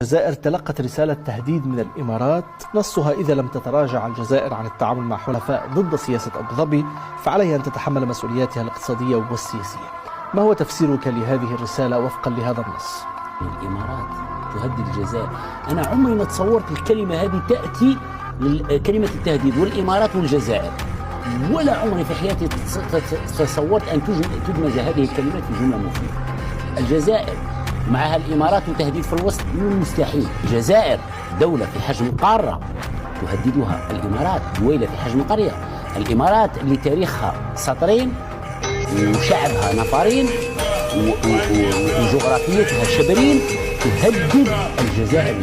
الجزائر تلقت رسالة تهديد من الإمارات نصها: إذا لم تتراجع الجزائر عن التعامل مع حلفاء ضد سياسة أبو ظبي فعليها أن تتحمل مسؤولياتها الاقتصادية والسياسية. ما هو تفسيرك لهذه الرسالة وفقا لهذا النص؟ الإمارات تهدد الجزائر. أنا عمري ما تصورت الكلمة هذه تأتي كلمة التهديد والإمارات والجزائر، ولا عمري في حياتي تصورت أن تدمج هذه الكلمات في جملة مفيدة. الجزائر معها الإمارات وتهديد في الوسط من المستحيل. الجزائر دولة في حجم قارة تهددها الإمارات دويلة في حجم قرية. الإمارات اللي تاريخها سطرين وشعبها نفرين وجغرافيتها شبرين تهدد الجزائر.